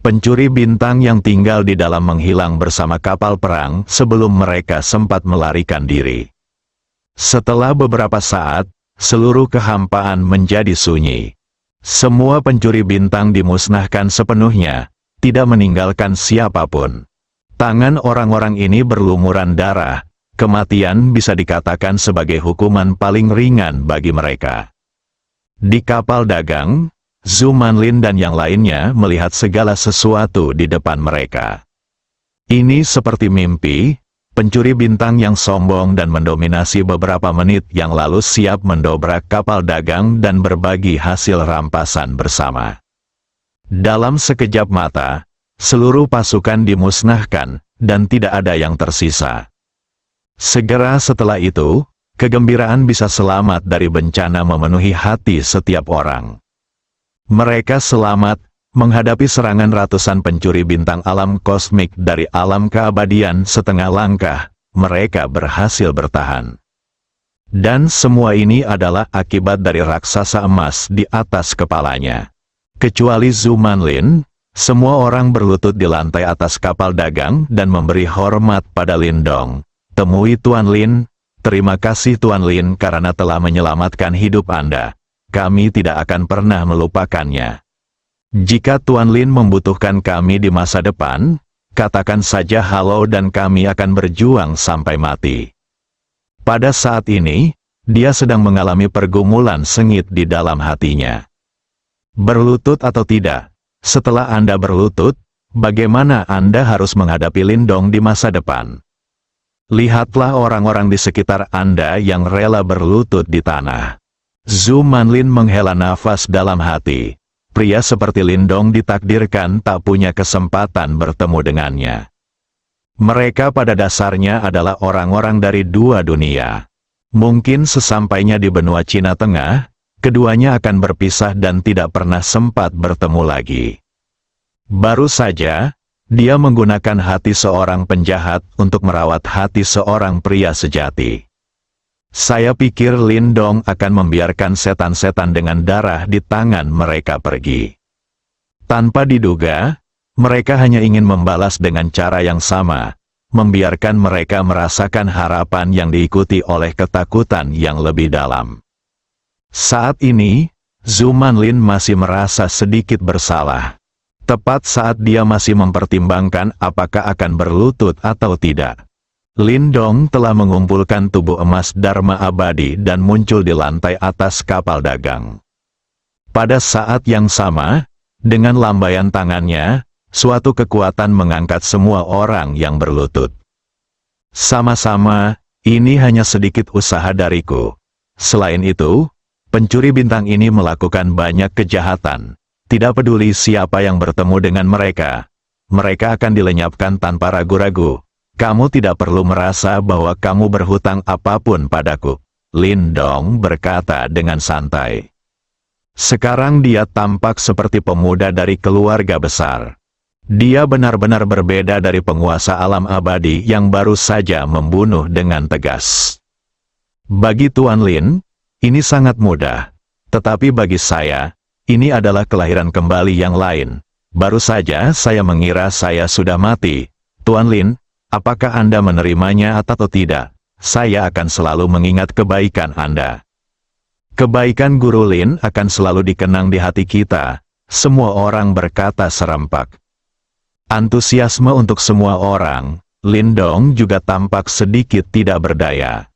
Pencuri bintang yang tinggal di dalam menghilang bersama kapal perang sebelum mereka sempat melarikan diri. Setelah beberapa saat, seluruh kehampaan menjadi sunyi. Semua pencuri bintang dimusnahkan sepenuhnya, tidak meninggalkan siapapun. Tangan orang-orang ini berlumuran darah. Kematian bisa dikatakan sebagai hukuman paling ringan bagi mereka. Di kapal dagang, Zhu Manlin dan yang lainnya melihat segala sesuatu di depan mereka. Ini seperti mimpi, pencuri bintang yang sombong dan mendominasi beberapa menit yang lalu siap mendobrak kapal dagang dan berbagi hasil rampasan bersama. Dalam sekejap mata, seluruh pasukan dimusnahkan, dan tidak ada yang tersisa. Segera setelah itu, kegembiraan bisa selamat dari bencana memenuhi hati setiap orang. Mereka selamat, menghadapi serangan ratusan pencuri bintang alam kosmik dari alam keabadian setengah langkah, mereka berhasil bertahan. Dan semua ini adalah akibat dari raksasa emas di atas kepalanya. Kecuali Zhu Manlin, semua orang berlutut di lantai atas kapal dagang dan memberi hormat pada Lindong. Temui Tuan Lin, terima kasih Tuan Lin karena telah menyelamatkan hidup Anda. Kami tidak akan pernah melupakannya. Jika Tuan Lin membutuhkan kami di masa depan, katakan saja halo dan kami akan berjuang sampai mati. Pada saat ini, dia sedang mengalami pergumulan sengit di dalam hatinya. Berlutut atau tidak, setelah Anda berlutut, bagaimana Anda harus menghadapi Lindong di masa depan? Lihatlah orang-orang di sekitar Anda yang rela berlutut di tanah. Zhu Manlin menghela nafas dalam hati. Pria seperti Lindong ditakdirkan tak punya kesempatan bertemu dengannya. Mereka pada dasarnya adalah orang-orang dari dua dunia. Mungkin sesampainya di benua Cina Tengah, keduanya akan berpisah dan tidak pernah sempat bertemu lagi. Baru saja, dia menggunakan hati seorang penjahat untuk merawat hati seorang pria sejati. Saya pikir Lindong akan membiarkan setan-setan dengan darah di tangan mereka pergi. Tanpa diduga, mereka hanya ingin membalas dengan cara yang sama, membiarkan mereka merasakan harapan yang diikuti oleh ketakutan yang lebih dalam. Saat ini, Zhu Manlin masih merasa sedikit bersalah. Tepat saat dia masih mempertimbangkan apakah akan berlutut atau tidak. Lindong telah mengumpulkan tubuh emas Dharma abadi dan muncul di lantai atas kapal dagang. Pada saat yang sama, dengan lambaian tangannya, suatu kekuatan mengangkat semua orang yang berlutut. Sama-sama, ini hanya sedikit usaha dariku. Selain itu, pencuri bintang ini melakukan banyak kejahatan. Tidak peduli siapa yang bertemu dengan mereka, mereka akan dilenyapkan tanpa ragu-ragu. Kamu tidak perlu merasa bahwa kamu berhutang apapun padaku. Lindong berkata dengan santai. Sekarang dia tampak seperti pemuda dari keluarga besar. Dia benar-benar berbeda dari penguasa alam abadi yang baru saja membunuh dengan tegas. Bagi Tuan Lin, ini sangat mudah. Tetapi bagi saya, ini adalah kelahiran kembali yang lain. Baru saja saya mengira saya sudah mati. Tuan Lin, apakah Anda menerimanya atau tidak? Saya akan selalu mengingat kebaikan Anda. Kebaikan Guru Lin akan selalu dikenang di hati kita. Semua orang berkata serempak. Antusiasme untuk semua orang, Lin Dong juga tampak sedikit tidak berdaya.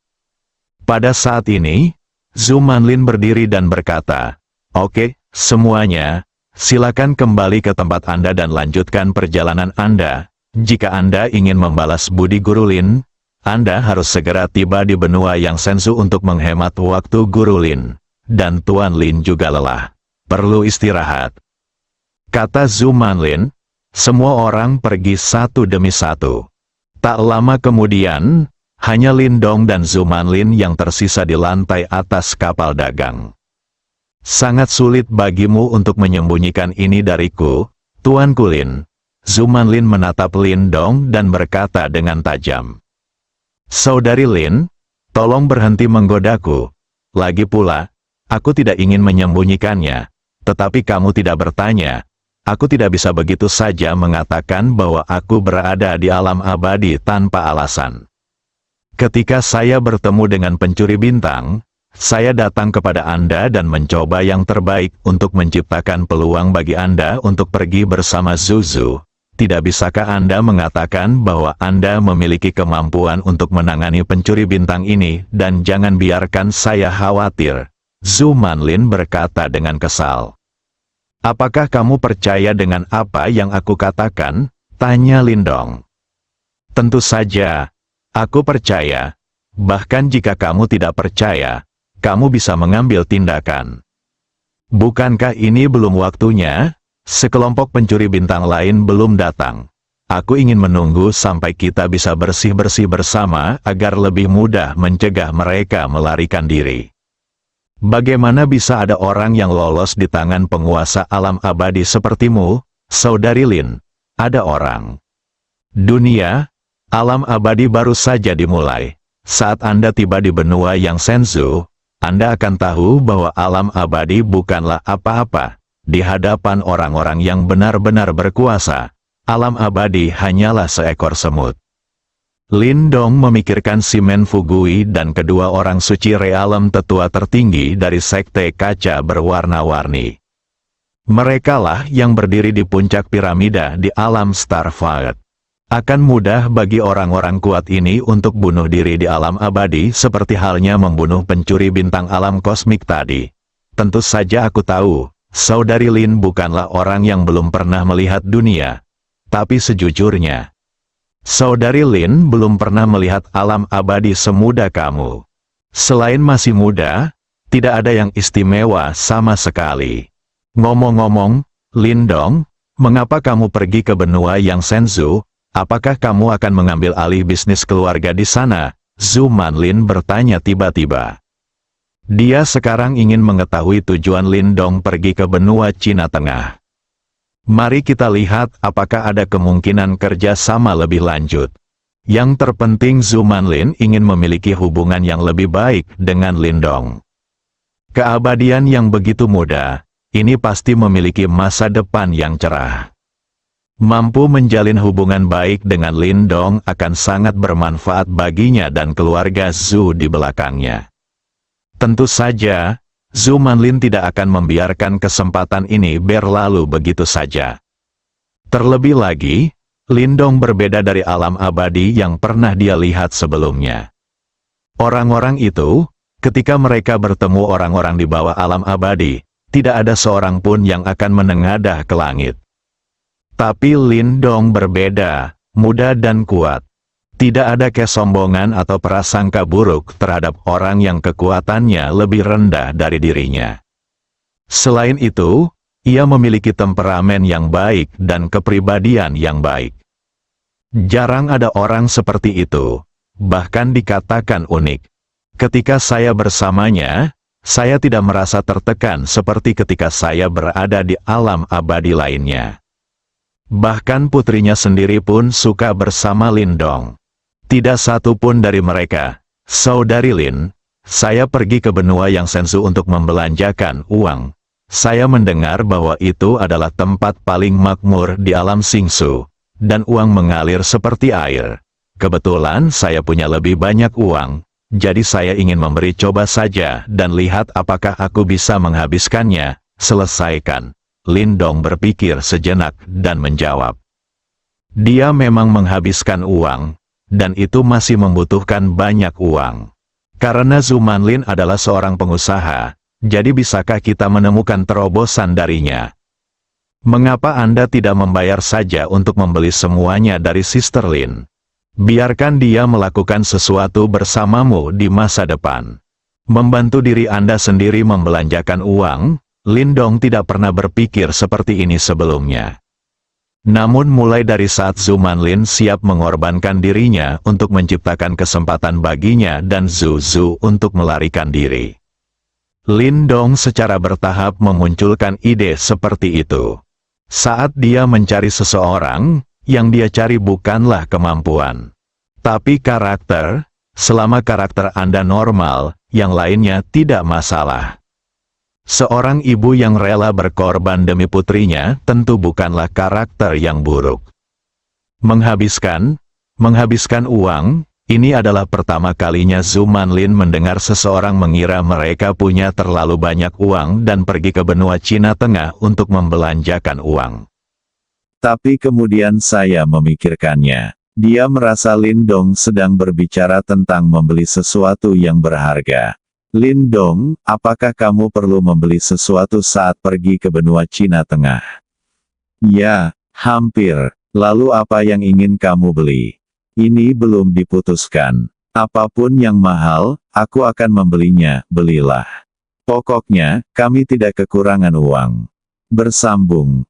Pada saat ini, Zhu Manlin berdiri dan berkata, "Oke, semuanya, silakan kembali ke tempat Anda dan lanjutkan perjalanan Anda. Jika Anda ingin membalas budi Guru Lin, Anda harus segera tiba di benua yang Senzu untuk menghemat waktu Guru Lin. Dan Tuan Lin juga lelah. Perlu istirahat." Kata Zhu Manlin, semua orang pergi satu demi satu. Tak lama kemudian, hanya Lin Dong dan Zhu Manlin yang tersisa di lantai atas kapal dagang. "Sangat sulit bagimu untuk menyembunyikan ini dariku, Tuan Kulin." Zhu Manlin menatap Lin Dong dan berkata dengan tajam. "Saudari Lin, tolong berhenti menggodaku. Lagi pula, aku tidak ingin menyembunyikannya. Tetapi kamu tidak bertanya. Aku tidak bisa begitu saja mengatakan bahwa aku berada di alam abadi tanpa alasan. Ketika saya bertemu dengan pencuri bintang, saya datang kepada Anda dan mencoba yang terbaik untuk menciptakan peluang bagi Anda untuk pergi bersama Zuzu. Tidak bisakah Anda mengatakan bahwa Anda memiliki kemampuan untuk menangani pencuri bintang ini dan jangan biarkan saya khawatir?" Zhu Manlin berkata dengan kesal. "Apakah kamu percaya dengan apa yang aku katakan?" tanya Lin Dong. "Tentu saja. Aku percaya. Bahkan jika kamu tidak percaya, kamu bisa mengambil tindakan. Bukankah ini belum waktunya? Sekelompok pencuri bintang lain belum datang. Aku ingin menunggu sampai kita bisa bersih-bersih bersama agar lebih mudah mencegah mereka melarikan diri. Bagaimana bisa ada orang yang lolos di tangan penguasa alam abadi sepertimu, Saudari Lin? Ada orang. Dunia, alam abadi baru saja dimulai. Saat Anda tiba di benua yang Senzu, Anda akan tahu bahwa alam abadi bukanlah apa-apa. Di hadapan orang-orang yang benar-benar berkuasa, alam abadi hanyalah seekor semut." Lin Dong memikirkan si Men Fugui dan kedua orang suci realem tetua tertinggi dari sekte kaca berwarna-warni. Merekalah yang berdiri di puncak piramida di alam Starfire. Akan mudah bagi orang-orang kuat ini untuk bunuh diri di alam abadi seperti halnya membunuh pencuri bintang alam kosmik tadi. Tentu saja aku tahu, Saudari Lin bukanlah orang yang belum pernah melihat dunia. Tapi sejujurnya, Saudari Lin belum pernah melihat alam abadi semuda kamu. Selain masih muda, tidak ada yang istimewa sama sekali. Ngomong-ngomong, Lin Dong, mengapa kamu pergi ke benua yang Senzu? Apakah kamu akan mengambil alih bisnis keluarga di sana? Zhu Manlin bertanya tiba-tiba. Dia sekarang ingin mengetahui tujuan Lin Dong pergi ke benua Cina Tengah. Mari kita lihat apakah ada kemungkinan kerja sama lebih lanjut. Yang terpenting Zhu Manlin ingin memiliki hubungan yang lebih baik dengan Lin Dong. Keabadian yang begitu muda, ini pasti memiliki masa depan yang cerah. Mampu menjalin hubungan baik dengan Lin Dong akan sangat bermanfaat baginya dan keluarga Zhu di belakangnya. Tentu saja, Zhu Manlin tidak akan membiarkan kesempatan ini berlalu begitu saja. Terlebih lagi, Lin Dong berbeda dari alam abadi yang pernah dia lihat sebelumnya. Orang-orang itu, ketika mereka bertemu orang-orang di bawah alam abadi, tidak ada seorang pun yang akan menengadah ke langit. Tapi Lin Dong berbeda, muda dan kuat. Tidak ada kesombongan atau prasangka buruk terhadap orang yang kekuatannya lebih rendah dari dirinya. Selain itu, ia memiliki temperamen yang baik dan kepribadian yang baik. Jarang ada orang seperti itu, bahkan dikatakan unik. Ketika saya bersamanya, saya tidak merasa tertekan seperti ketika saya berada di alam abadi lainnya. Bahkan putrinya sendiri pun suka bersama Lin Dong. Tidak satu pun dari mereka, Saudari Lin, Saya pergi ke benua yang Sensu untuk membelanjakan uang. Saya mendengar bahwa itu adalah tempat paling makmur di alam Singsu, dan uang mengalir seperti air. Kebetulan saya punya lebih banyak uang, jadi saya ingin memberi coba saja dan lihat apakah aku bisa menghabiskannya. Selesaikan. Lindong berpikir sejenak dan menjawab. Dia memang menghabiskan uang, dan itu masih membutuhkan banyak uang. Karena Zhu Manlin adalah seorang pengusaha, jadi bisakah kita menemukan terobosan darinya? Mengapa Anda tidak membayar saja untuk membeli semuanya dari Sister Lin? Biarkan dia melakukan sesuatu bersamamu di masa depan. Membantu diri Anda sendiri membelanjakan uang, Lindong tidak pernah berpikir seperti ini sebelumnya. Namun mulai dari saat Zhu Manlin siap mengorbankan dirinya untuk menciptakan kesempatan baginya dan Zhu untuk melarikan diri, Lindong secara bertahap memunculkan ide seperti itu. Saat dia mencari seseorang, yang dia cari bukanlah kemampuan, tapi karakter. Selama karakter Anda normal, yang lainnya tidak masalah. Seorang ibu yang rela berkorban demi putrinya tentu bukanlah karakter yang buruk. Menghabiskan uang, ini adalah pertama kalinya Zhu Manlin mendengar seseorang mengira mereka punya terlalu banyak uang dan pergi ke benua Cina Tengah untuk membelanjakan uang. Tapi kemudian saya memikirkannya. Dia merasa Lindong sedang berbicara tentang membeli sesuatu yang berharga. Lindong, apakah kamu perlu membeli sesuatu saat pergi ke benua Cina Tengah? Ya, hampir. Lalu apa yang ingin kamu beli? Ini belum diputuskan. Apapun yang mahal, aku akan membelinya, belilah. Pokoknya, kami tidak kekurangan uang. Bersambung.